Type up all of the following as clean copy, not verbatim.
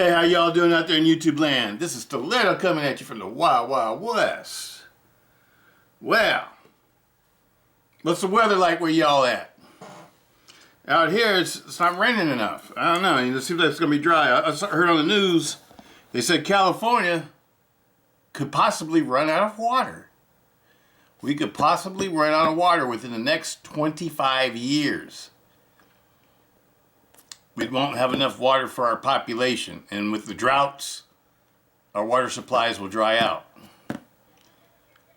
Hey, how y'all doing out there in YouTube land? This is Stiletto coming at you from the Wild Wild West. Well, what's the weather like where y'all at? Out here, it's not raining enough. I don't know. It seems like it's going to be dry. I heard on the news, they said California could possibly run out of water. We could possibly run out of water within the next 25 years. We won't have enough water for our population. And with the droughts, our water supplies will dry out.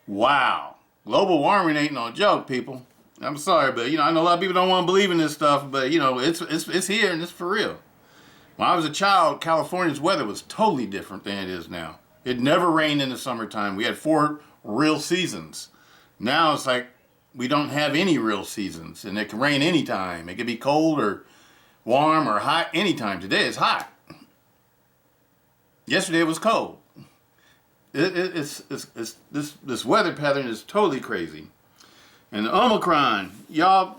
Wow. Global warming ain't no joke, people. I'm sorry, but I know a lot of people don't want to believe in this stuff, but it's here and it's for real. When I was a child, California's weather was totally different than it is now. It never rained in the summertime. We had 4 real seasons. Now it's like we don't have any real seasons, and it can rain anytime. It can be cold or warm or hot anytime. Today it's hot. Yesterday it was cold. This weather pattern is totally crazy. And Omicron, y'all,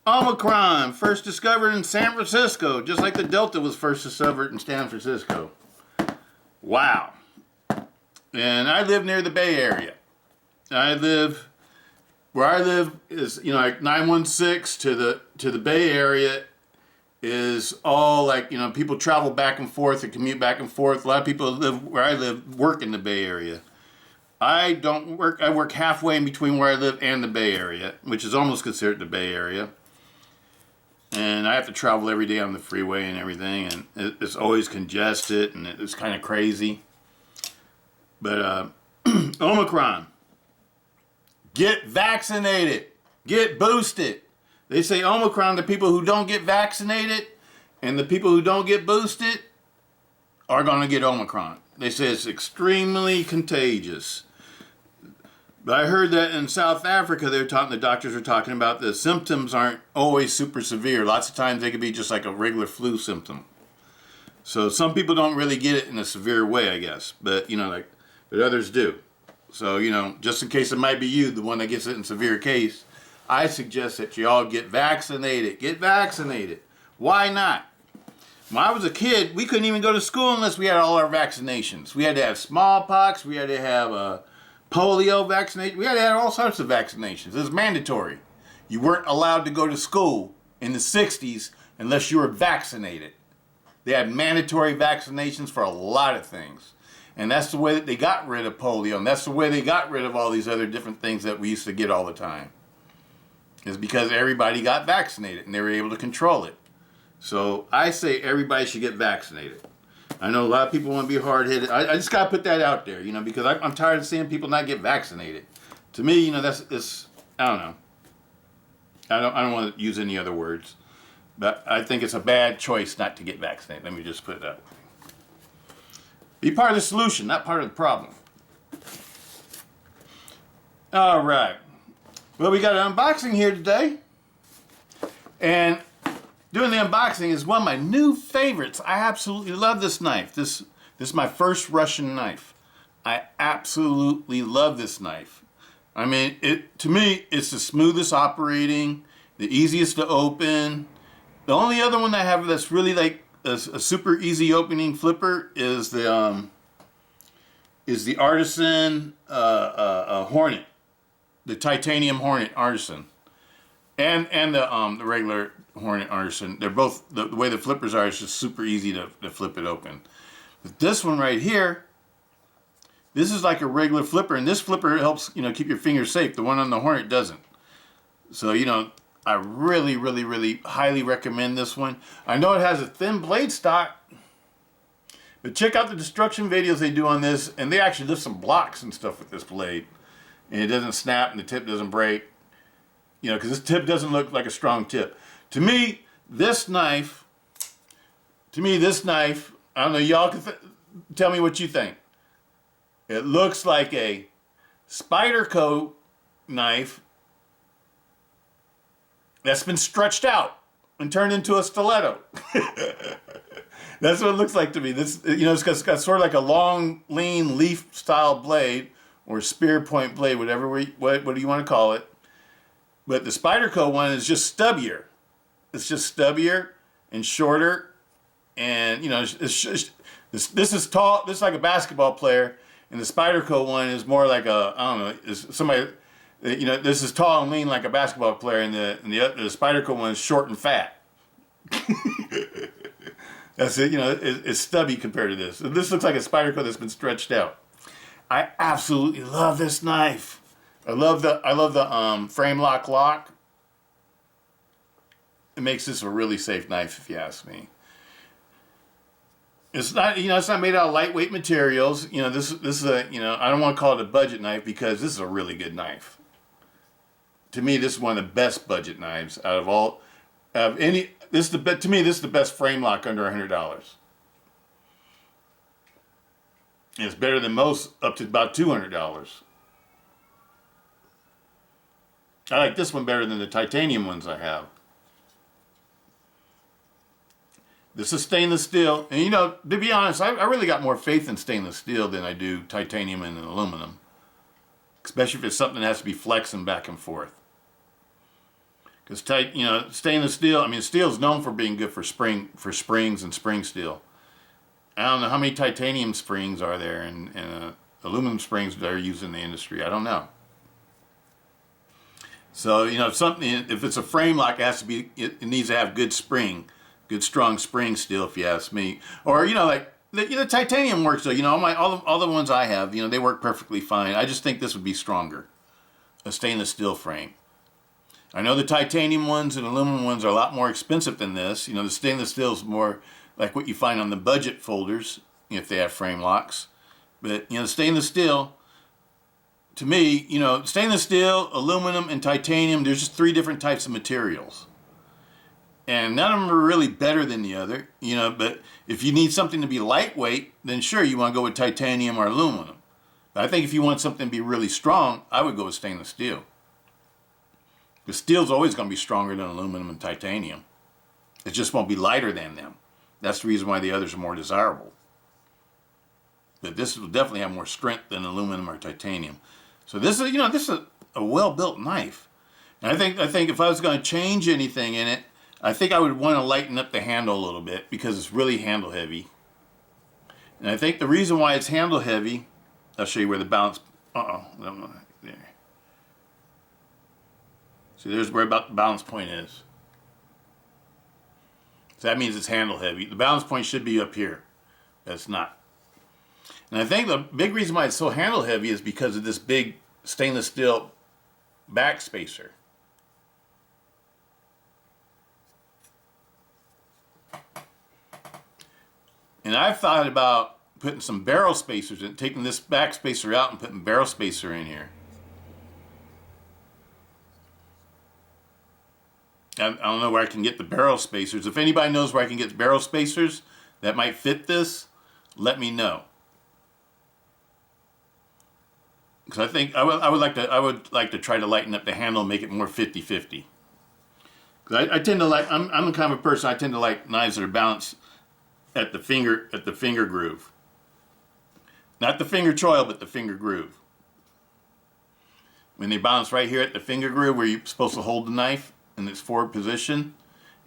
Omicron first discovered in San Francisco, just like the Delta was first discovered in San Francisco. Wow. And I live near the Bay Area. Where I live is, like 916 to the Bay Area is all like, people travel back and forth and commute back and forth. A lot of people live where I live, work in the Bay Area. I don't work, I work halfway in between where I live and the Bay Area, which is almost considered the Bay Area. And I have to travel every day on the freeway and everything, and it's always congested, and it's kind of crazy. But Omicron, get vaccinated, get boosted. They say Omicron, the people who don't get vaccinated and the people who don't get boosted are going to get Omicron. They say it's extremely contagious. But I heard that in South Africa, the doctors are talking about the symptoms aren't always super severe. Lots of times they could be just like a regular flu symptom. So some people don't really get it in a severe way, I guess. But, but others do. So, just in case it might be you, the one that gets it in severe case, I suggest that you all get vaccinated. Get vaccinated. Why not? When I was a kid, we couldn't even go to school unless we had all our vaccinations. We had to have smallpox. We had to have polio vaccination. We had to have all sorts of vaccinations. It was mandatory. You weren't allowed to go to school in the 60s unless you were vaccinated. They had mandatory vaccinations for a lot of things. And that's the way that they got rid of polio. And that's the way they got rid of all these other different things that we used to get all the time. It's because everybody got vaccinated and they were able to control it. So I say everybody should get vaccinated. I know a lot of people want to be hard-headed. I just got to put that out there, because I'm tired of seeing people not get vaccinated. To me, it's I don't know. I don't want to use any other words. But I think it's a bad choice not to get vaccinated. Let me just put it that way. Be part of the solution, not part of the problem. All right. Well, we got an unboxing here today. And doing the unboxing is one of my new favorites. I absolutely love this knife. This is my first Russian knife. I absolutely love this knife. I mean, to me, it's the smoothest operating, the easiest to open. The only other one I have that's really like a super easy opening flipper is the Artisan Hornet, the titanium Hornet Artisan, and the regular Hornet Artisan. They're both, the way the flippers are, it's just super easy to flip it open. But this one right here, this is like a regular flipper, and this flipper helps keep your fingers safe. The one on the Hornet doesn't. So I really, really, really highly recommend this one. I know it has a thin blade stock, but check out the destruction videos they do on this, and they actually lift some blocks and stuff with this blade, and it doesn't snap and the tip doesn't break. Because this tip doesn't look like a strong tip. To me, this knife, I don't know, y'all can tell me what you think. It looks like a Spyderco knife that's been stretched out and turned into a stiletto. That's what it looks like to me. This, it's got sort of like a long, lean, leaf-style blade, or spear point blade, whatever, what do you want to call it. But the Spyderco one is just stubbier. It's just stubbier and shorter And, you know, this is tall. This is like a basketball player. And the Spyderco one is more like a, I don't know, is somebody, you know, this is tall and lean like a basketball player. And the Spyderco one is short and fat. That's it, you know, it's stubby compared to this. This looks like a Spyderco that's been stretched out. I absolutely love this knife. I love the frame lock. It makes this a really safe knife, if you ask me. It's not, you know, it's not made out of lightweight materials. You know, this is a, you know, I don't want to call it a budget knife because this is a really good knife. To me, this is one of the best budget knives out of all, of any. This is to me, this is the best frame lock under $100. And it's better than most up to about $200. I like this one better than the titanium ones I have. This is stainless steel. And you know, to be honest, I really got more faith in stainless steel than I do titanium and aluminum. Especially if it's something that has to be flexing back and forth. Because you know, stainless steel, I mean, steel is known for being good for springs and spring steel. I don't know how many titanium springs are there and aluminum springs that are used in the industry. I don't know. So, you know, if it's a frame lock, it needs to have good strong spring steel, if you ask me. Or, you know, like, titanium works though. You know, all the ones I have, you know, they work perfectly fine. I just think this would be stronger, a stainless steel frame. I know the titanium ones and aluminum ones are a lot more expensive than this. You know, the stainless steel is more like what you find on the budget folders if they have frame locks. But, you know, stainless steel, to me, you know, stainless steel, aluminum, and titanium, there's just 3 different types of materials. And none of them are really better than the other, you know, but if you need something to be lightweight, then sure, you want to go with titanium or aluminum. But I think if you want something to be really strong, I would go with stainless steel. The steel's always going to be stronger than aluminum and titanium. It just won't be lighter than them. That's the reason why the others are more desirable. But this will definitely have more strength than aluminum or titanium. So this is, you know, this is a well-built knife. And I think if I was going to change anything in it, I think I would want to lighten up the handle a little bit because it's really handle heavy. And I think the reason why it's handle heavy, I'll show you where the balance, there. See, there's where about the balance point is. So that means it's handle heavy. The balance point should be up here. That's not. And I think the big reason why it's so handle heavy is because of this big stainless steel back spacer. And I've thought about putting some barrel spacers in, taking this back spacer out and putting barrel spacer in here. I don't know where I can get the barrel spacers. If anybody knows where I can get barrel spacers that might fit this, let me know. Because I think I would like to try to lighten up the handle and make it more 50-50. Because I tend to like, I'm the kind of person, I tend to like knives that are balanced at the finger groove. Not the finger choil, but the finger groove. When they balance right here at the finger groove where you're supposed to hold the knife in its forward position,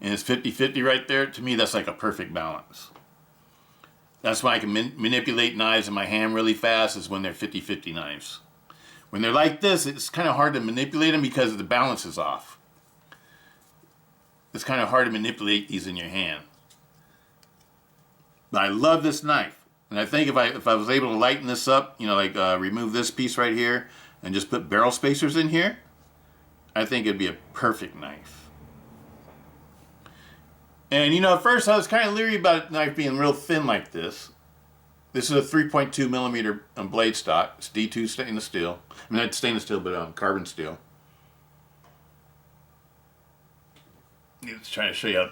and it's 50-50 right there, to me that's like a perfect balance. That's why I can manipulate knives in my hand really fast, is when they're 50-50 knives. When they're like this, it's kind of hard to manipulate them because the balance is off. It's kind of hard to manipulate these in your hand. But I love this knife. And I think if I was able to lighten this up, you know, like remove this piece right here and just put barrel spacers in here, I think it'd be a perfect knife. And you know, at first I was kind of leery about a knife being real thin like this. This is a 3.2 millimeter blade stock. It's D2 stainless steel. I mean, not stainless steel, but carbon steel. Just trying to show you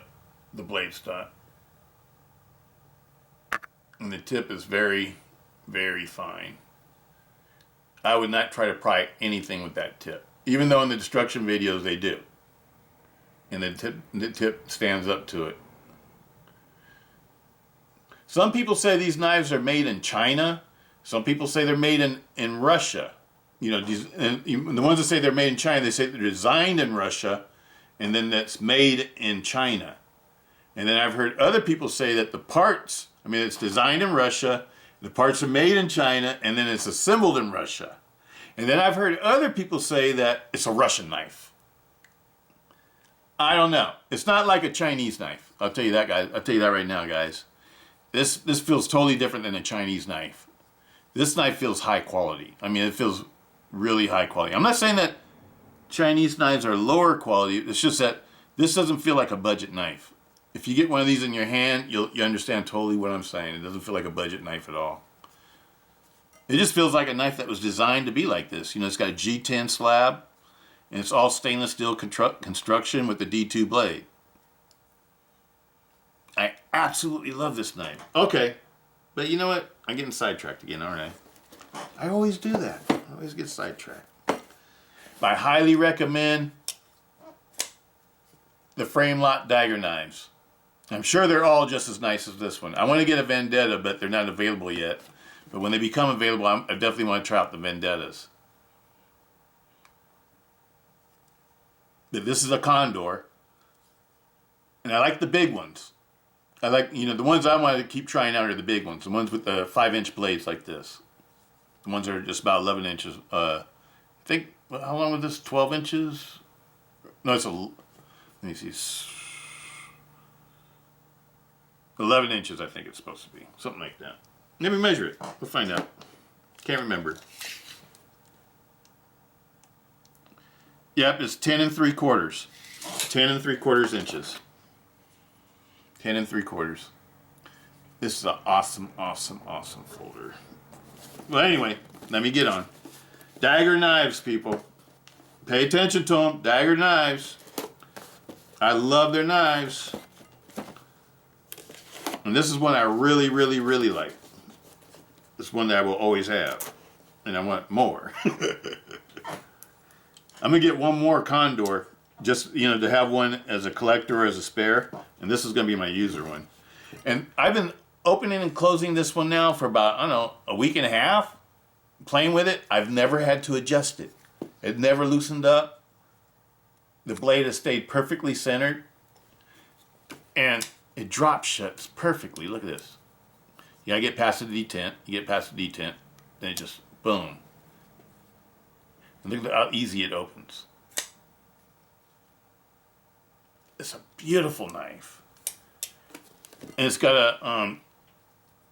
the blade stock. And the tip is very, very fine. I would not try to pry anything with that tip, even though in the destruction videos they do. And the tip stands up to it. Some people say these knives are made in China. Some people say they're made in Russia. You know, and the ones that say they're made in China, they say they're designed in Russia, and then that's made in China. And then I've heard other people say that the parts, I mean, it's designed in Russia, the parts are made in China, and then it's assembled in Russia. And then I've heard other people say that it's a Russian knife. I don't know. It's not like a Chinese knife. I'll tell you that, guys. I'll tell you that right now, guys. This feels totally different than a Chinese knife. This knife feels high quality. I mean, it feels really high quality. I'm not saying that Chinese knives are lower quality. It's just that this doesn't feel like a budget knife. If you get one of these in your hand, you understand totally what I'm saying. It doesn't feel like a budget knife at all. It just feels like a knife that was designed to be like this. You know, it's got a G10 slab, and it's all stainless steel construction with the D2 blade. I absolutely love this knife. Okay, but you know what? I'm getting sidetracked again, aren't I? I always do that. I always get sidetracked. I highly recommend the Frame Lot dagger knives. I'm sure they're all just as nice as this one. I want to get a Vendetta, but they're not available yet. But when they become available, I definitely want to try out the Vendettas. But this is a Condor. And I like the big ones. I like, you know, the ones I want to keep trying out are the big ones. The ones with the 5-inch blades like this. The ones that are just about 11 inches. I think, how long was this? 12 inches? No, it's let me see. 11 inches, I think it's supposed to be. Something like that. Let me measure it. We'll find out. Can't remember. Yep, it's 10 3/4. 10 3/4 inches. 10 3/4. This is an awesome, awesome, awesome folder. Well, anyway, let me get on. Dagger knives, people. Pay attention to them. Dagger knives. I love their knives. And this is one I really, really, really like. This one that I will always have. And I want more. I'm going to get one more Condor. Just, you know, to have one as a collector or as a spare. And this is going to be my user one. And I've been opening and closing this one now for about, I don't know, a week and a half. Playing with it. I've never had to adjust it. It never loosened up. The blade has stayed perfectly centered. And it drop shuts perfectly. Look at this. You gotta get past the detent. You get past the detent. Then it just, boom. And look at how easy it opens. It's a beautiful knife. And it's got a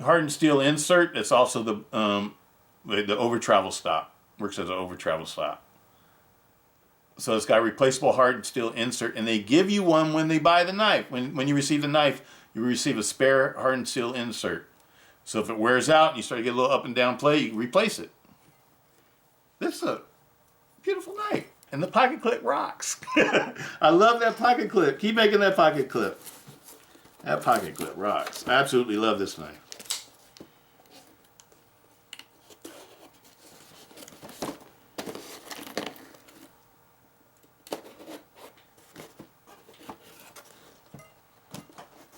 hardened steel insert. It's also the over travel stop. Works as an over travel stop. So it's got a replaceable hardened steel insert, and they give you one when they buy the knife. When you receive the knife, you receive a spare hardened steel insert. So if it wears out and you start to get a little up and down play, you can replace it. This is a beautiful knife. And the pocket clip rocks. I love that pocket clip. Keep making that pocket clip. That pocket clip rocks. I absolutely love this knife.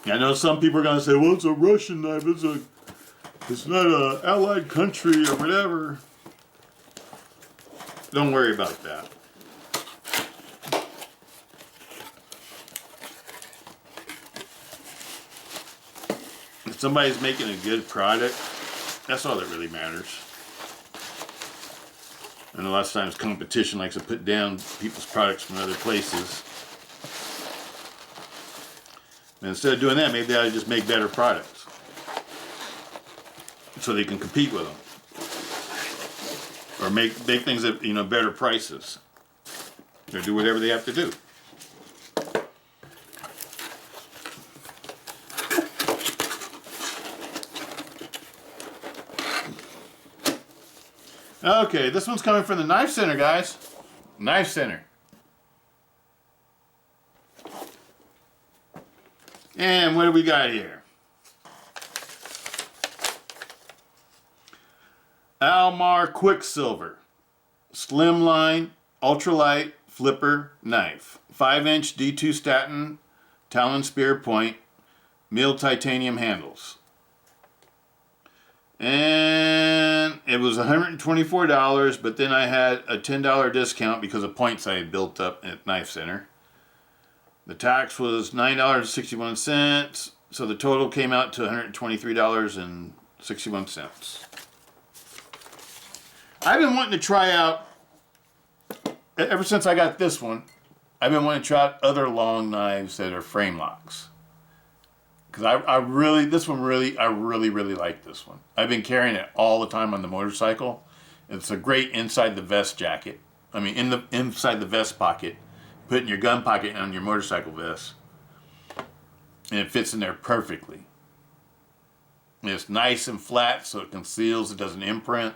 I know some people are going to say, well, it's a Russian knife. It's not an allied country or whatever. Don't worry about that. If somebody's making a good product, that's all that really matters. And a lot of times competition likes to put down people's products from other places. And instead of doing that, maybe they ought to just make better products so they can compete with them, or make things at, you know, better prices, or do whatever they have to do. Okay, this one's coming from the Knife Center, guys. Knife Center. And what do we got here? Mar Quicksilver Slimline Ultralight Flipper Knife. 5-inch D2 Statin Talon Spear Point. Milled titanium handles. And it was $124, but then I had a $10 discount because of points I had built up at Knife Center. The tax was $9.61, so the total came out to $123.61. I've been wanting to try out, ever since I got this one, I've been wanting to try out other long knives that are frame locks. Because I really like this one. I've been carrying it all the time on the motorcycle. It's a great inside the vest jacket. I mean, inside the vest pocket. Put it in your gun pocket on your motorcycle vest. And it fits in there perfectly. And it's nice and flat so it conceals, it doesn't imprint.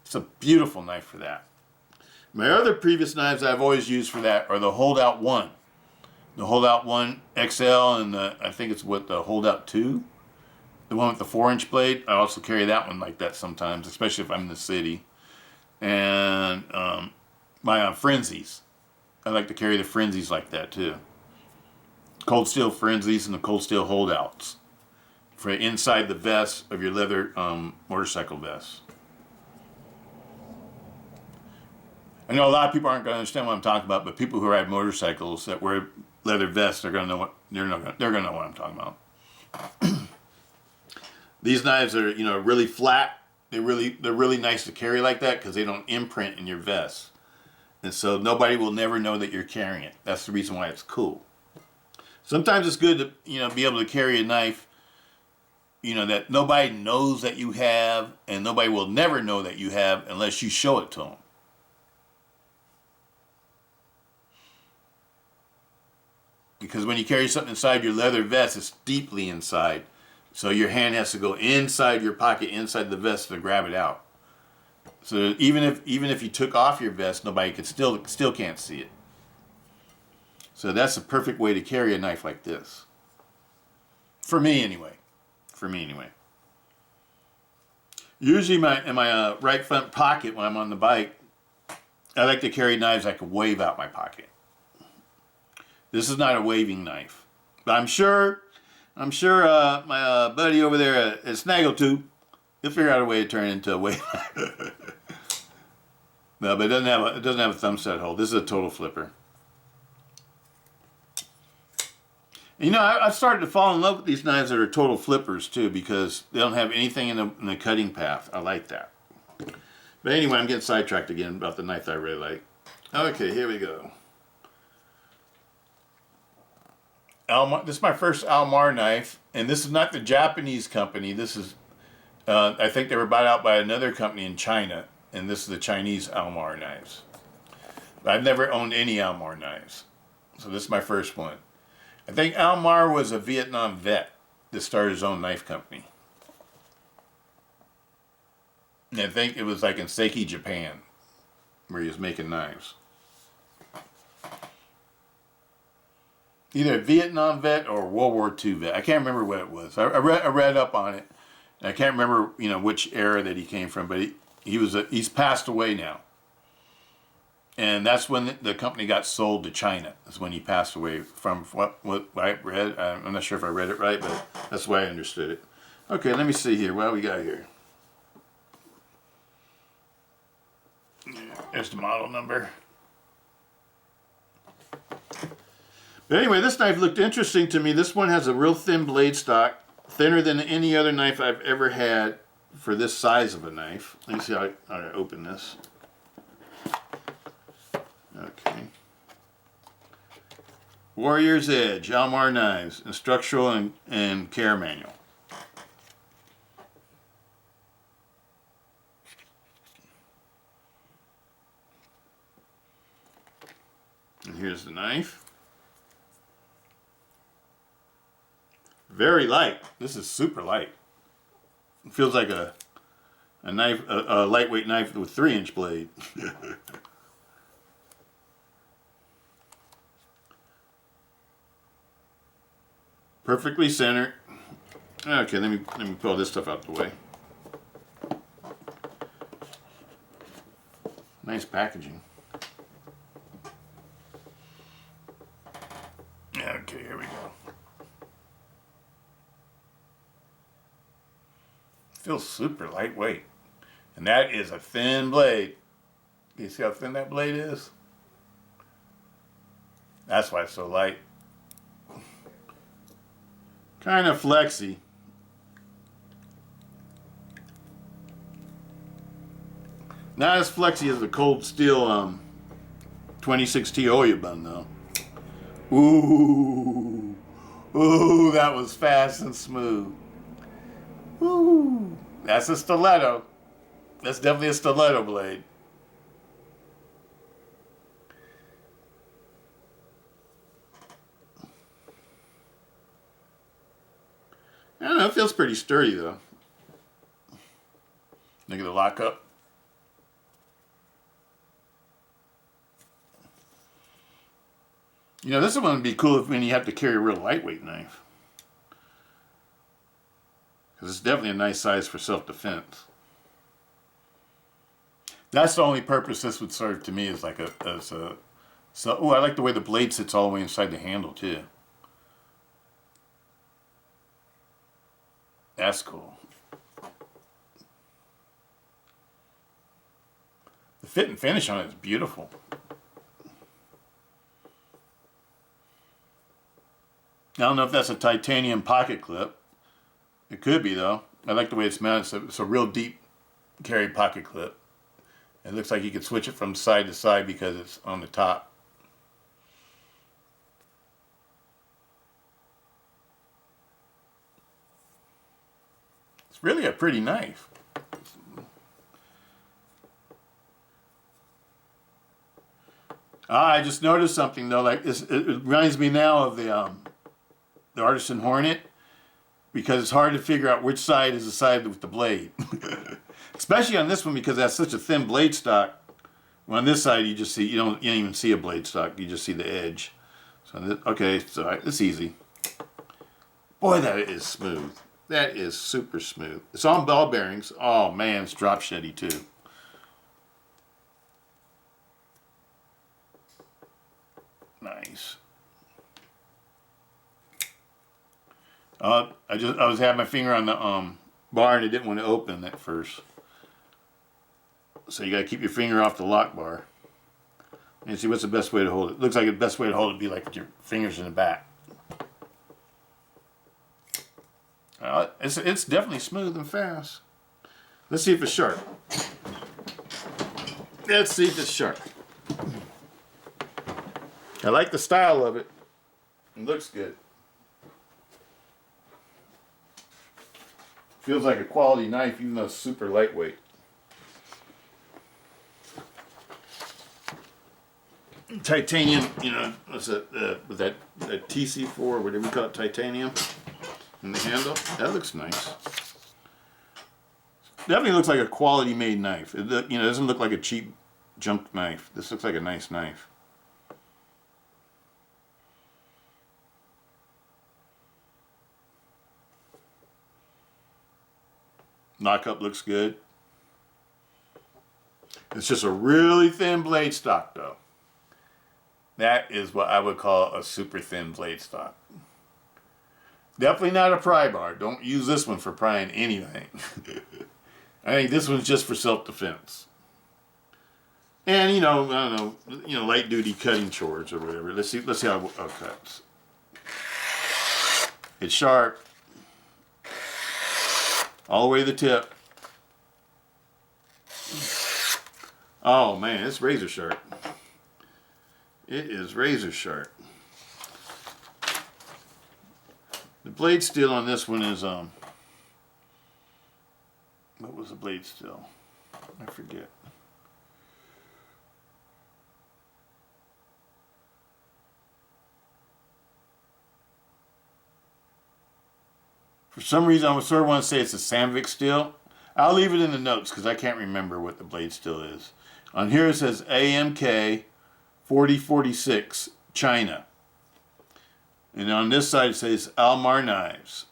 It's a beautiful knife for that. My other previous knives I've always used for that are the Holdout 1. The Holdout 1 XL and I think it's the Holdout 2. The one with the 4-inch blade. I also carry that one like that sometimes, especially if I'm in the city. And my Frenzies. I like to carry the Frenzies like that too. Cold steel Frenzies and the cold steel Holdouts. For inside the vest of your leather motorcycle vest. I know a lot of people aren't going to understand what I'm talking about, but people who ride motorcycles that wear leather vests are going to know what they're going to know what I'm talking about. These knives are, really flat. They're really nice to carry like that because they don't imprint in your vest, and so nobody will never know that you're carrying it. That's the reason why it's cool. Sometimes it's good to be able to carry a knife, that nobody knows that you have, and nobody will never know that you have unless you show it to them. Because when you carry something inside your leather vest, it's deeply inside. So your hand has to go inside your pocket, inside the vest to grab it out. So even if you took off your vest, nobody could still can't see it. So that's a perfect way to carry a knife like this. For me anyway. Usually in my right front pocket when I'm on the bike, I like to carry knives I can wave out my pocket. This is not a waving knife, but I'm sure my buddy over there at Snaggletooth, he'll figure out a way to turn it into a wave knife. No, but it doesn't have a thumb set hold. This is a total flipper. And, I've started to fall in love with these knives that are total flippers too, because they don't have anything in the cutting path. I like that. But anyway, I'm getting sidetracked again about the knife that I really like. Okay, here we go. This is my first Mar knife, and this is not the Japanese company. This is, I think they were bought out by another company in China, and this is the Chinese Mar knives. But I've never owned any Mar knives, so this is my first one. I think Mar was a Vietnam vet that started his own knife company. And I think it was like in Seiki, Japan, where he was making knives. Either a Vietnam vet or World War II vet. I can't remember what it was. I read up on it. And I can't remember which era that he came from, but he's passed away now. And that's when the company got sold to China. That's when he passed away from what I read. I'm not sure if I read it right, but that's the way I understood it. Okay, let me see here. What do we got here? There's the model number. But anyway, this knife looked interesting to me. This one has a real thin blade stock, thinner than any other knife I've ever had for this size of a knife. Let me see how I open this. Okay. Warrior's Edge, Mar Knives, Instructional and Care Manual. And here's the knife. Very light. This is super light. It feels like a knife, a lightweight knife with 3-inch blade. Perfectly centered. Okay, let me pull this stuff out the way. Nice packaging. Okay, here we go. Feels super lightweight. And that is a thin blade. You see how thin that blade is? That's why it's so light. Kind of flexy. Not as flexy as the Cold Steel 26T Oya bun though. Ooh. Ooh, that was fast and smooth. Ooh. That's a stiletto. That's definitely a stiletto blade. I don't know, it feels pretty sturdy though. Look at the lockup. You know, this one would be cool when you have to carry a real lightweight knife. Because it's definitely a nice size for self-defense. That's the only purpose this would serve to me, is like oh, I like the way the blade sits all the way inside the handle too. That's cool. The fit and finish on it is beautiful. I don't know if that's a titanium pocket clip. It could be though. I like the way it's mounted. It's a real deep carry pocket clip. It looks like you could switch it from side to side because it's on the top. It's really a pretty knife. I just noticed something though. Like it reminds me now of the Artisan Hornet, because it's hard to figure out which side is the side with the blade. Especially on this one, because that's such a thin blade stock. Well, on this side you just see, you don't even see a blade stock, you just see the edge. So okay, so it's easy. Boy, that is smooth. That is super smooth. It's on ball bearings. Oh man, it's drop sheddy too. Nice. I was having my finger on the bar and it didn't want to open at first. So you got to keep your finger off the lock bar. And see, what's the best way to hold it? Looks like the best way to hold it would be like with your fingers in the back. It's definitely smooth and fast. Let's see if it's sharp. Let's see if it's sharp. I like the style of it. It looks good. Feels like a quality knife, even though it's super lightweight. Titanium, you know, what's that? With that TC4, whatever we call it, titanium, in the handle. That looks nice. Definitely looks like a quality made knife. It, you know, it doesn't look like a cheap junk knife. This looks like a nice knife. Lockup looks good. It's just a really thin blade stock though. That is what I would call a super thin blade stock. Definitely not a pry bar. Don't use this one for prying anything. I think this one's just for self-defense. And you know, I don't know, light duty cutting chores or whatever. Let's see how it cuts. It's sharp. All the way to the tip. Oh man, it's razor sharp. It is razor sharp. The blade steel on this one is what was the blade steel? I forget. For some reason, I sort of want to say it's a Sandvik steel. I'll leave it in the notes because I can't remember what the blade steel is. On here it says AMK4046, China. And on this side it says Mar Knives.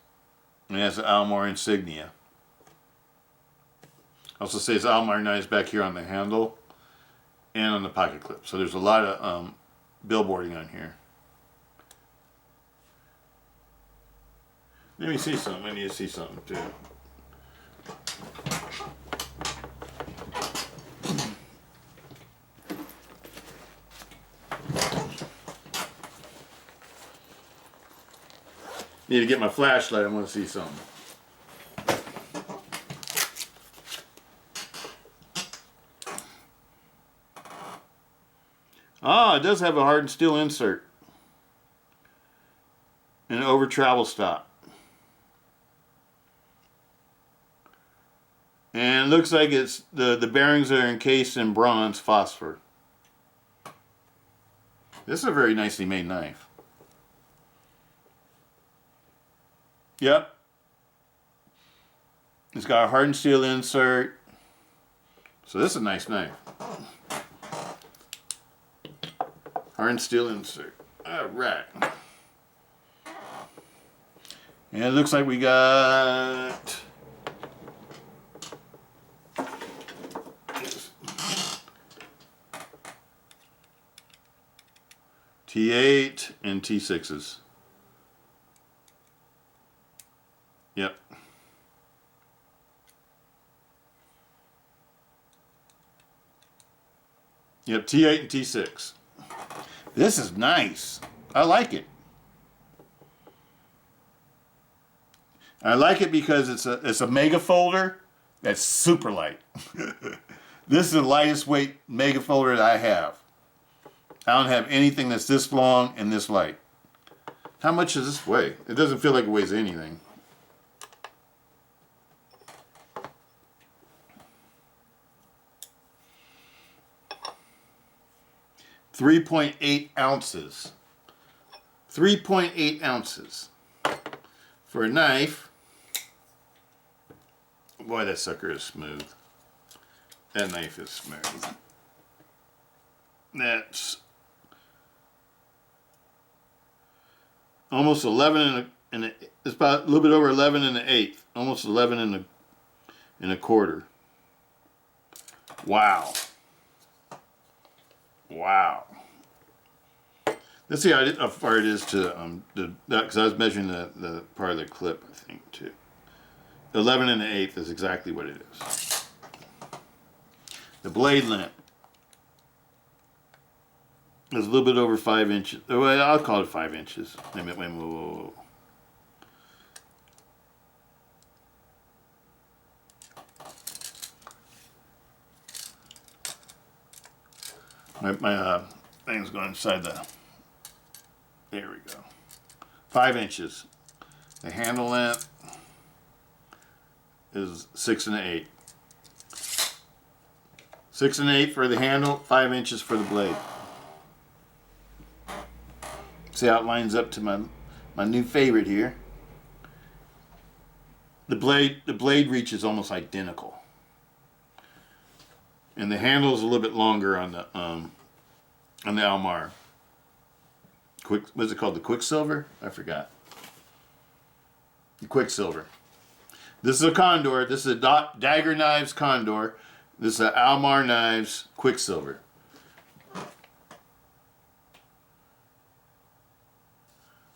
And it has the Mar insignia. Also says Mar Knives back here on the handle and on the pocket clip. So there's a lot of billboarding on here. Let me see something. I need to see something too. Need to get my flashlight. I want to see something. Ah, it does have a hardened steel insert. And an over travel stop. And it looks like it's the bearings are encased in bronze phosphor. This is a very nicely made knife. Yep. It's got a hardened steel insert. So this is a nice knife. Hardened steel insert. Alright. And it looks like we got T8 and T6s. Yep. Yep, T8 and T6. This is nice. I like it. I like it because it's a mega folder that's super light. This is the lightest weight mega folder that I have. I don't have anything that's this long and this light. How much does this weigh? It doesn't feel like it weighs anything. .3 ounces. 3.8 ounces. For a knife. Boy, that sucker is smooth. That knife is smooth. That's almost 11 and it's about a little bit over 11 and an eighth. Almost 11 and a quarter. Wow. Wow. Let's see how far it is to because I was measuring the part of the clip, I think, too. 11 and an eighth is exactly what it is. The blade length is a little bit over 5 inches. Well, I'll call it 5 inches. Wait a minute, whoa. My thing's going inside the. There we go. 5 inches. The handle length is 6 and an 8. 6 and an 8 for the handle, 5 inches for the blade. See how it lines up to my new favorite here. The blade reach is almost identical. And the handle is a little bit longer on the Almar. What's it called? The Quicksilver? I forgot. The Quicksilver. This is a Condor. This is a Dagger Knives Condor. This is an Almar Knives Quicksilver.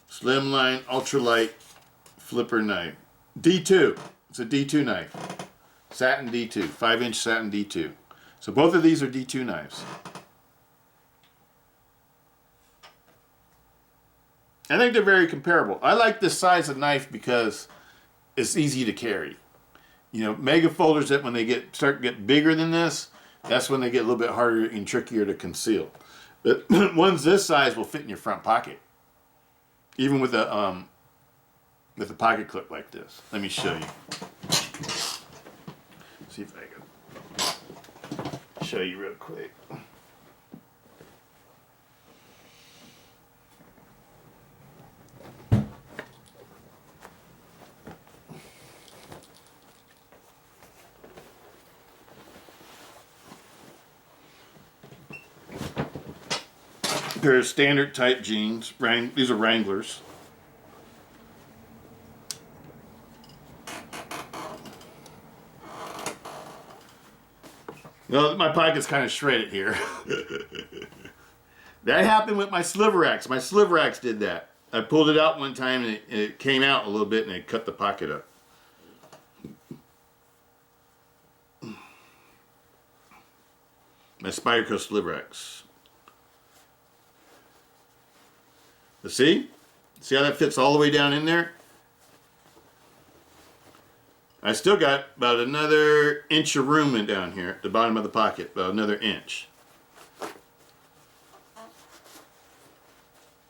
Slimline, ultralight flipper knife. D2. It's a D2 knife. Satin D2. 5-inch satin D2. So both of these are D2 knives. I think they're very comparable. I like this size of knife because it's easy to carry. You know, mega folders that when they start to get bigger than this, that's when they get a little bit harder and trickier to conceal. But ones this size will fit in your front pocket, even with a pocket clip like this. Let me show you. See if I can show you real quick. Pair of standard type jeans. These are Wranglers. Well, my pocket's kind of shredded here. That happened with my sliver axe. My sliver axe did that. I pulled it out one time and it came out a little bit and it cut the pocket up. My Spyderco sliver axe. But see how that fits all the way down in there? I still got about another inch of room in down here at the bottom of the pocket, about another inch.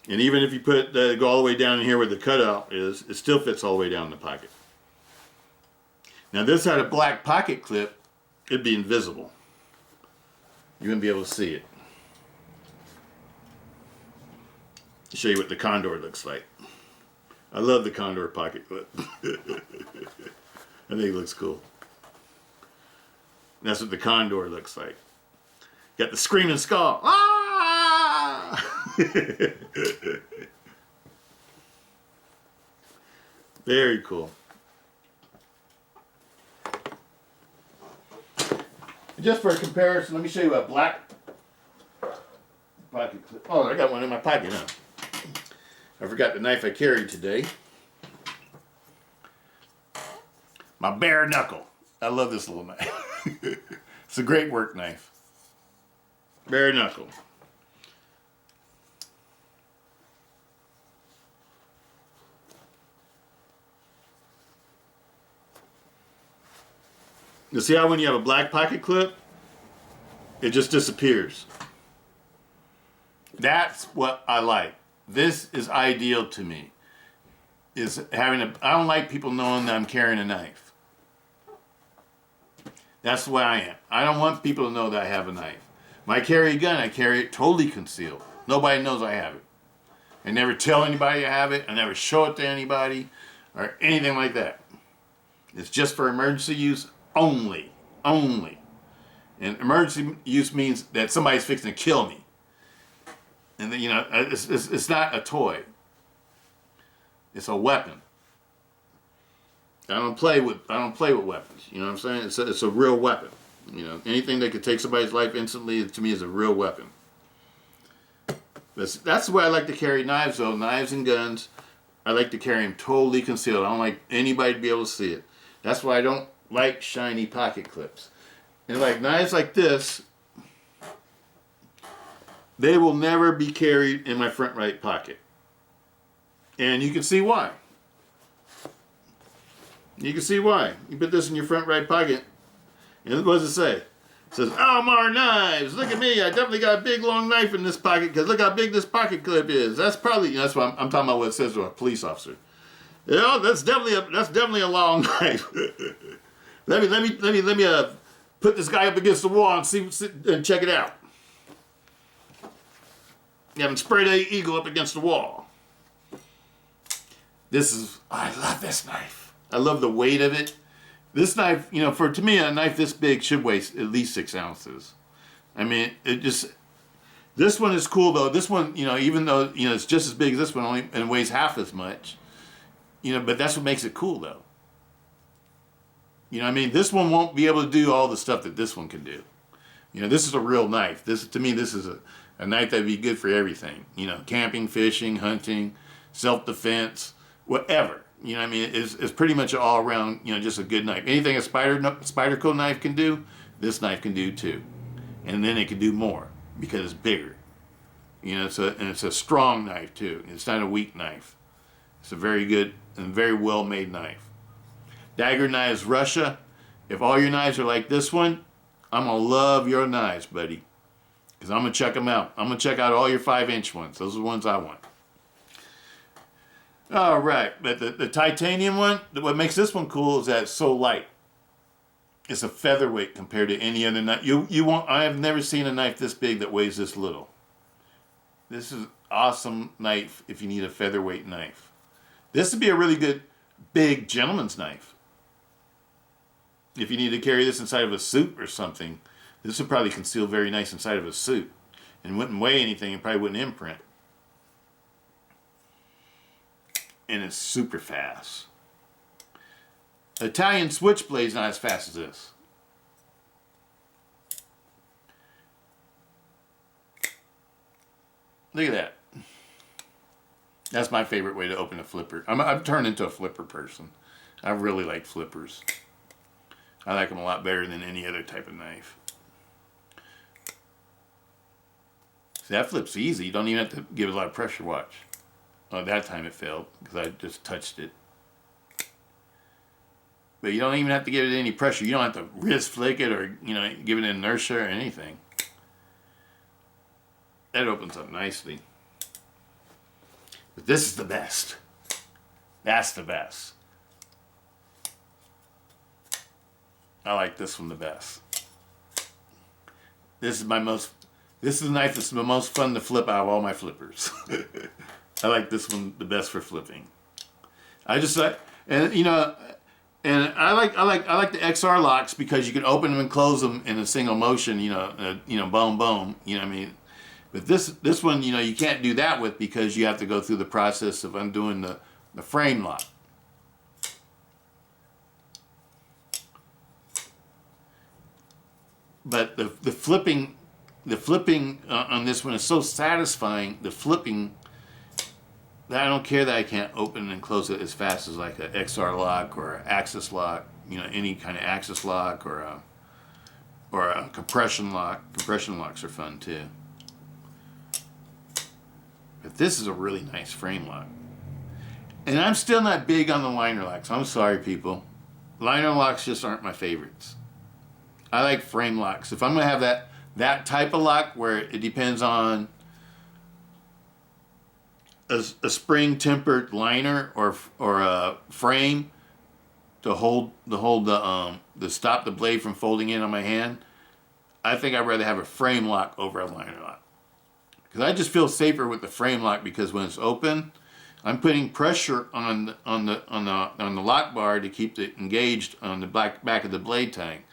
And even if you put go all the way down here where the cutout is, it still fits all the way down in the pocket. Now this had a black pocket clip, it'd be invisible. You wouldn't be able to see it. I'll show you what the Condor looks like. I love the Condor pocket clip. I think it looks cool. That's what the Condor looks like. Got the screaming skull. Ah! Very cool. Just for a comparison, let me show you a black pocket clip. Oh, I got one in my pocket now. I forgot the knife I carried today. My bare knuckle. I love this little knife. It's a great work knife. Bare knuckle. You see how when you have a black pocket clip, it just disappears. That's what I like. This is ideal to me. Is having a, I don't like people knowing that I'm carrying a knife. That's the way I am. I don't want people to know that I have a knife. When I carry a gun, I carry it totally concealed. Nobody knows I have it. I never tell anybody I have it. I never show it to anybody or anything like that. It's just for emergency use only. Only. And emergency use means that somebody's fixing to kill me. And then, you know, it's not a toy. It's a weapon. I don't play with weapons. You know what I'm saying? It's a real weapon. You know, anything that could take somebody's life instantly, to me, is a real weapon. That's the way I like to carry knives, though. Knives and guns, I like to carry them totally concealed. I don't like anybody to be able to see it. That's why I don't like shiny pocket clips. And like knives like this, they will never be carried in my front right pocket. And you can see why. You can see why. You put this in your front right pocket, and what does it say? It says, "Oh, Mar Knives, look at me. I definitely got a big long knife in this pocket because look how big this pocket clip is." That's probably, that's what I'm talking about. What it says to a police officer. Yeah, that's definitely a long knife. let me put this guy up against the wall and see and check it out. You haven't sprayed a eagle up against the wall. I love this knife. I love the weight of it. This knife, you know, to me, a knife this big should weigh at least 6 ounces. I mean, this one is cool though. This one, you know, even though, you know, it's just as big as this one only and weighs half as much, you know, but that's what makes it cool though. You know what I mean? This one won't be able to do all the stuff that this one can do. You know, this is a real knife. To me, this is a knife that'd be good for everything. You know, camping, fishing, hunting, self-defense, whatever. You know what I mean? It's pretty much all around, you know, just a good knife. Anything a Spyderco knife can do, this knife can do too. And then it can do more because it's bigger. You know, it's a strong knife too. It's not a weak knife. It's a very good and very well made knife. Dagger Knives Russia. If all your knives are like this one, I'm going to love your knives, buddy. Because I'm going to check them out. I'm going to check out all your 5-inch ones. Those are the ones I want. All right, but the titanium one, what makes this one cool is that it's so light. It's a featherweight compared to any other knife. I have never seen a knife this big that weighs this little. This is an awesome knife if you need a featherweight knife. This would be a really good big gentleman's knife. If you need to carry this inside of a suit or something, this would probably conceal very nice inside of a suit and wouldn't weigh anything and probably wouldn't imprint. And it's super fast. Italian switchblade's not as fast as this. Look at that. That's my favorite way to open a flipper. I've turned into a flipper person. I really like flippers. I like them a lot better than any other type of knife. See, that flips easy. You don't even have to give it a lot of pressure. Watch. Oh, that time it failed because I just touched it. But you don't even have to give it any pressure. You don't have to wrist flick it or, you know, give it inertia or anything. That opens up nicely. But this is the best. That's the best. I like this one the best. This is the knife that's the most fun to flip out of all my flippers. I like this one the best for flipping. I just like, and you know, and I like the S.E.R.E locks because you can open them and close them in a single motion. You know, boom, boom. You know what I mean? But this one, you know, you can't do that with because you have to go through the process of undoing the frame lock. But the flipping on this one is so satisfying. The flipping that I don't care that I can't open and close it as fast as like an S.E.R.E lock or an axis lock. You know, any kind of axis lock or a compression lock. Compression locks are fun too. But this is a really nice frame lock. And I'm still not big on the liner locks. I'm sorry, people. Liner locks just aren't my favorites. I like frame locks. If I'm going to have that type of lock where it depends on a spring tempered liner or a frame to hold to stop the blade from folding in on my hand, I think I'd rather have a frame lock over a liner lock. Because I just feel safer with the frame lock because when it's open, I'm putting pressure on the lock bar to keep it engaged on the back of the blade tank.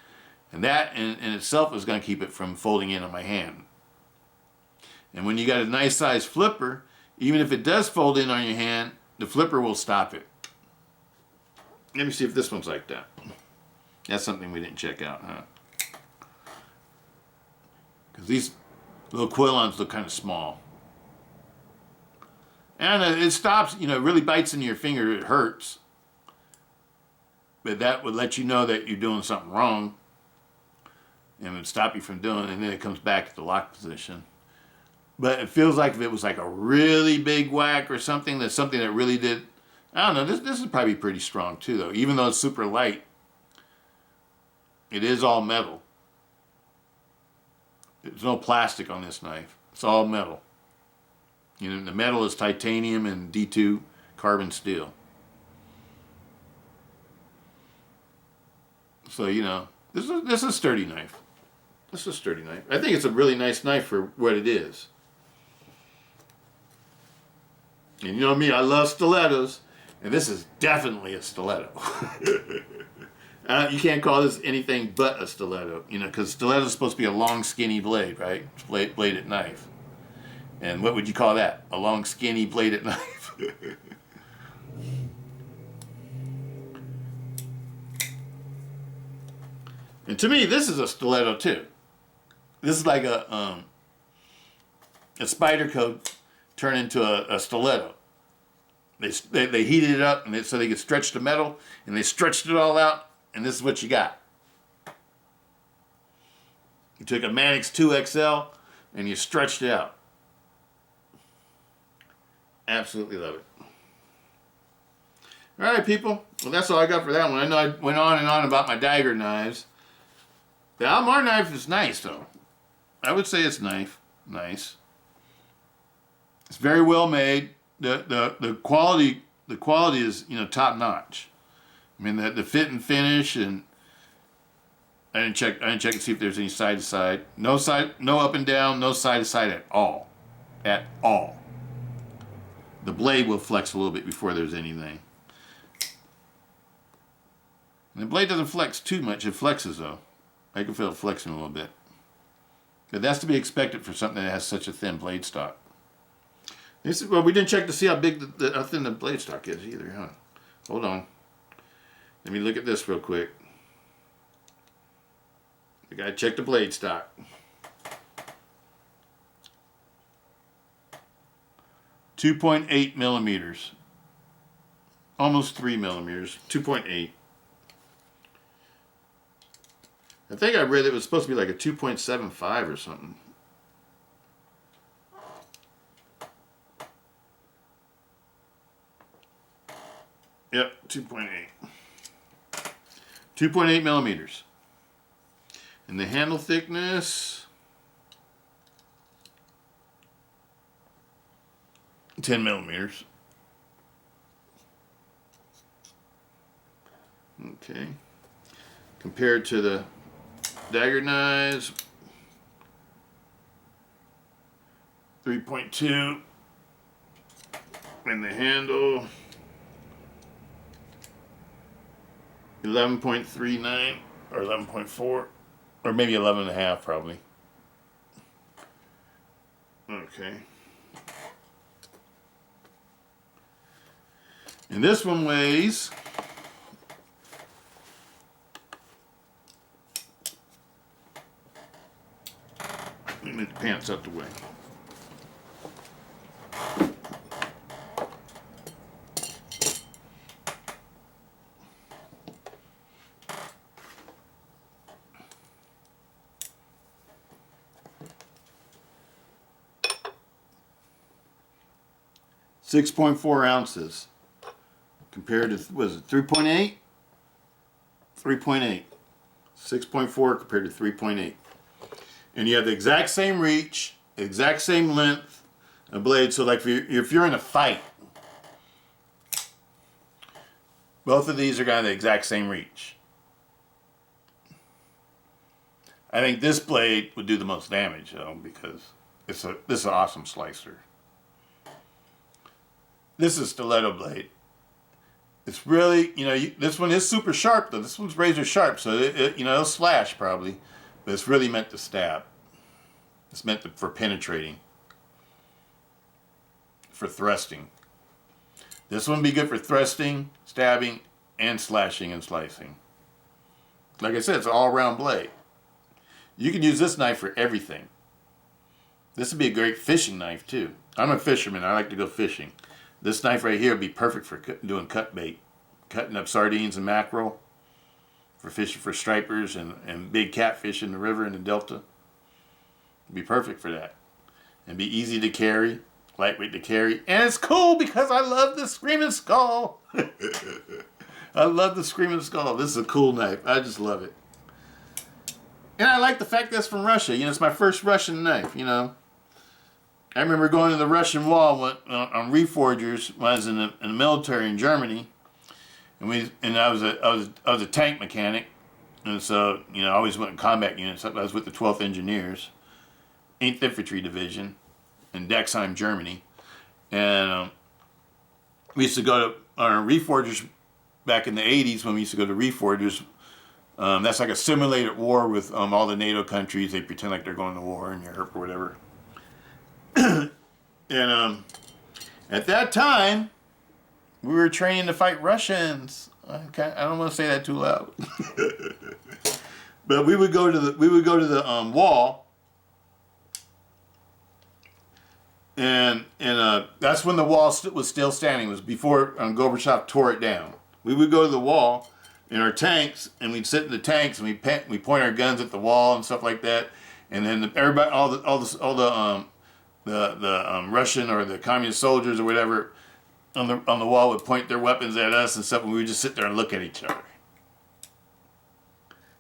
And that in itself is going to keep it from folding in on my hand. And when you got a nice size flipper, even if it does fold in on your hand, the flipper will stop it. Let me see if this one's like that. That's something we didn't check out, huh? Because these little quillons look kind of small. And it stops, you know, it really bites into your finger, it hurts. But that would let you know that you're doing something wrong. And would stop you from doing it, and then it comes back to the lock position. But it feels like if it was like a really big whack or something, that's something that really did, I don't know, this is probably pretty strong too though. Even though it's super light, it is all metal. There's no plastic on this knife. It's all metal. You know, the metal is titanium and D2 carbon steel. So, you know, this is a sturdy knife. This is a sturdy knife. I think it's a really nice knife for what it is. And you know me, I love stilettos, and this is definitely a stiletto. You can't call this anything but a stiletto, you know, because stiletto is supposed to be a long, skinny blade, right? Bladed knife. And what would you call that? A long, skinny bladed knife. And to me, this is a stiletto too. This is like a spider coat turned into a stiletto. They heated it up and so they could stretch the metal, and they stretched it all out, and this is what you got. You took a Manix 2XL and you stretched it out. Absolutely love it. All right, people. Well, that's all I got for that one. I know I went on and on about my dagger knives. The Mar knife is nice, though. I would say it's nice. It's very well made. The quality is, you know, top notch. I mean the fit and finish, and I didn't check to see if there's any side to side. No up and down, no side to side at all. At all. The blade will flex a little bit before there's anything. And the blade doesn't flex too much. It flexes though. I can feel it flexing a little bit. But that's to be expected for something that has such a thin blade stock. Well, we didn't check to see how big how thin the blade stock is either, huh? Hold on. Let me look at this real quick. We gotta check the blade stock. .8 millimeters. Almost 3 millimeters. 2.8. I think I read it was supposed to be like a 2.75 or something. Yep, 2.8. 2.8 millimeters. And the handle thickness, 10 millimeters. Okay. Compared to the dagger knives, 3.2, and the handle, 11.39 or 11.4, or maybe 11.5 probably. Okay. And this one weighs, let me get the pants out the way. 6.4 ounces compared to, was it 3.8? 3.8. 6.4 compared to 3.8. And you have the exact same reach, exact same length of blade. So like if you're in a fight, both of these are going to have the exact same reach. I think this blade would do the most damage though, because this is an awesome slicer. This is a stiletto blade. It's really, this one is super sharp though. This one's razor sharp, so it'll slash probably, but it's really meant to stab. It's meant for penetrating, for thrusting. This one would be good for thrusting, stabbing, and slashing and slicing. Like I said, it's an all-round blade. You can use this knife for everything. This would be a great fishing knife too. I'm a fisherman. I like to go fishing. This knife right here would be perfect for doing cut bait, cutting up sardines and mackerel, for fishing for stripers and big catfish in the river in the delta. It'd be perfect for that. And be easy to carry, lightweight to carry, and it's cool because I love the Screaming Skull. I love the Screaming Skull. This is a cool knife. I just love it. And I like the fact that it's from Russia. It's my first Russian knife, I remember going to the Russian wall on reforgers when I was in the military in Germany, and I was a tank mechanic, and so I always went in combat units. I was with the 12th Engineers, 8th Infantry Division, in Dexheim, Germany, and we used to go to our reforgers back in the 80s when we used to go to reforgers. That's like a simulated war with all the NATO countries. They pretend like they're going to war in Europe or whatever. And at that time, we were training to fight Russians. I don't want to say that too loud. But we would go to the wall, and that's when the wall was still standing. It was before Gorbachev tore it down. We would go to the wall in our tanks, and we'd sit in the tanks, and we point our guns at the wall and stuff like that. And then everybody, all the Russian or the communist soldiers or whatever on the wall would point their weapons at us and stuff, and we would just sit there and look at each other.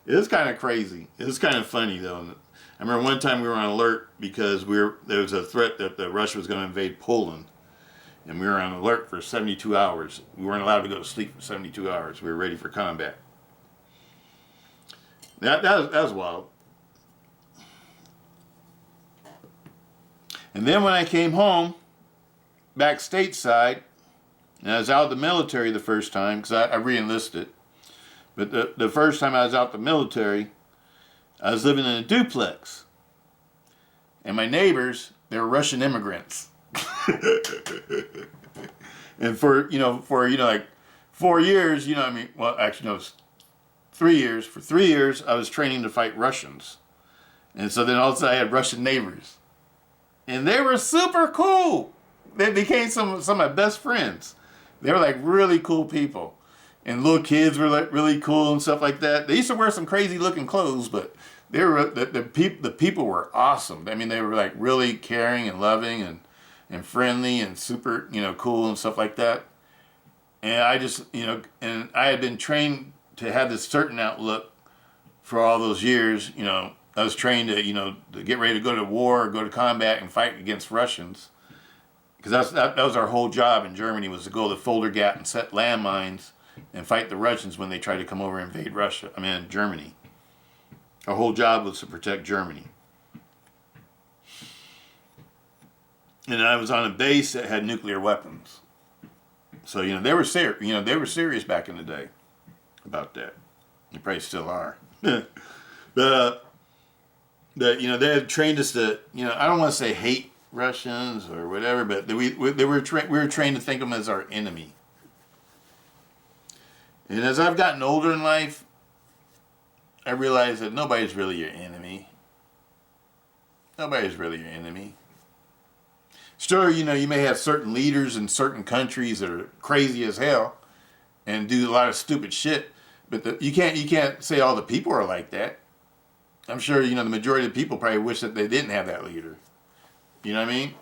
It was kind of crazy. It was kind of funny though. I remember one time we were on alert because there was a threat that Russia was going to invade Poland, and we were on alert for 72 hours. We weren't allowed to go to sleep for 72 hours. We were ready for combat. That was wild. And then when I came home, back stateside, and I was out of the military the first time, because I re-enlisted, but the first time I was out the military, I was living in a duplex. And my neighbors, they were Russian immigrants. And for like 4 years, well, actually no, it was 3 years. For 3 years, I was training to fight Russians. And so then also I had Russian neighbors. And they were super cool. They became some of my best friends. They were like really cool people. And little kids were like really cool and stuff like that. They used to wear some crazy looking clothes, but they were the people were awesome. I mean, they were like really caring and loving and friendly and super, cool and stuff like that. And I just, and I had been trained to have this certain outlook for all those years. You know, I was trained to, you know, to get ready to go to war, or go to combat and fight against Russians. Because that was our whole job in Germany, was to go to the Fulda Gap and set landmines and fight the Russians when they tried to come over and invade Germany. Our whole job was to protect Germany. And I was on a base that had nuclear weapons. So, you know, they were serious back in the day about that. They probably still are. But you know, they had trained us to, you know, I don't want to say hate Russians or whatever, but we were trained to think of them as our enemy. And as I've gotten older in life, I realize that nobody's really your enemy. Nobody's really your enemy. Sure, you know, you may have certain leaders in certain countries that are crazy as hell and do a lot of stupid shit, but you can't say all the people are like that. I'm sure, you know, the majority of the people probably wish that they didn't have that leader. You know what I mean?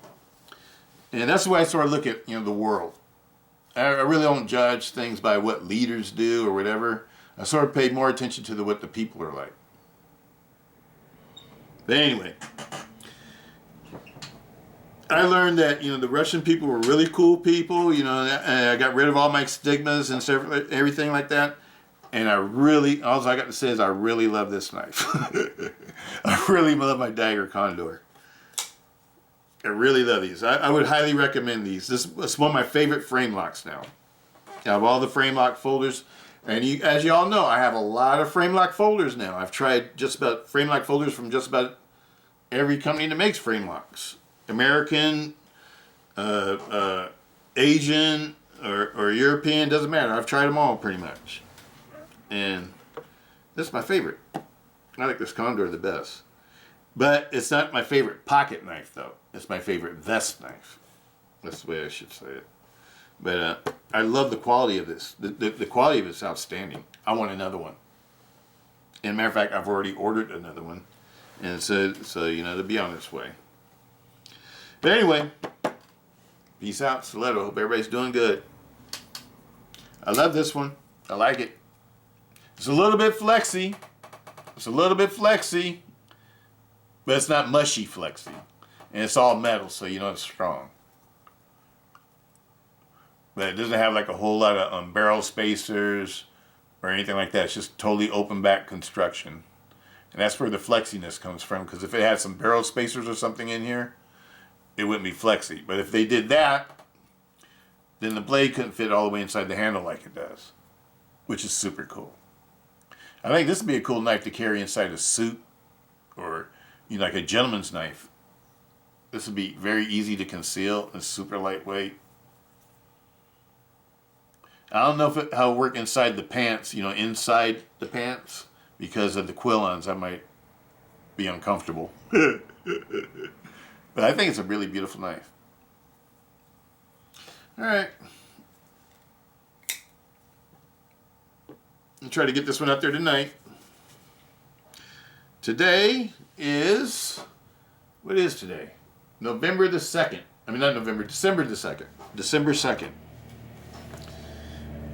And that's the way I sort of look at, you know, the world. I really don't judge things by what leaders do or whatever. I sort of pay more attention to what the people are like. But anyway, I learned that, you know, the Russian people were really cool people. You know, and I got rid of all my stigmas and everything like that. And all I got to say is I really love this knife. I really love my Dagger Condor. I really love these. I would highly recommend these. It's one of my favorite frame locks now. I have all the frame lock folders. And as you all know, I have a lot of frame lock folders now. I've tried just about frame lock folders from just about every company that makes frame locks. American, Asian, or European, doesn't matter. I've tried them all pretty much. And this is my favorite. I like this Condor the best. But it's not my favorite pocket knife, though. It's my favorite vest knife. That's the way I should say it. But I love the quality of this. The quality of it is outstanding. I want another one. And matter of fact, I've already ordered another one. And so you know, to be on its way. But anyway, peace out, Stiletto. Hope everybody's doing good. I love this one. I like it. It's a little bit flexy. But it's not mushy flexy. And it's all metal, so you know it's strong. But it doesn't have like a whole lot of barrel spacers or anything like that. It's just totally open back construction. And that's where the flexiness comes from, because if it had some barrel spacers or something in here, it wouldn't be flexy. But if they did that, then the blade couldn't fit all the way inside the handle like it does, which is super cool. I think this would be a cool knife to carry inside a suit, or, you know, like a gentleman's knife. This would be very easy to conceal and super lightweight. I don't know how it work inside the pants, you know, inside the pants, because of the quill-ons. I might be uncomfortable. But I think it's a really beautiful knife. All right. I'll try to get this one out there tonight. Today is, what is today? November the 2nd. I mean, not November, December the 2nd. December 2nd.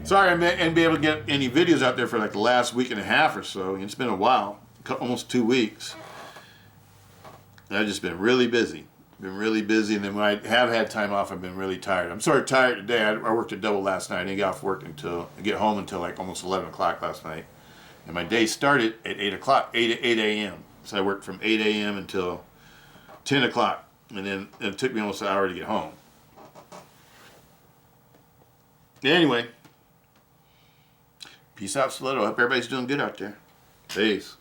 Sorry I didn't be able to get any videos out there for like the last week and a half or so. It's been a while, almost 2 weeks. I've just been really busy. And then when I have had time off, I've been really tired. I'm sort of tired today. I worked a double last night. I didn't get off work get home until like almost 11 o'clock last night. And my day started at 8 a.m. So I worked from 8 a.m. until 10 o'clock. And then it took me almost an hour to get home. Anyway, peace out, Stiletto. Hope everybody's doing good out there. Peace.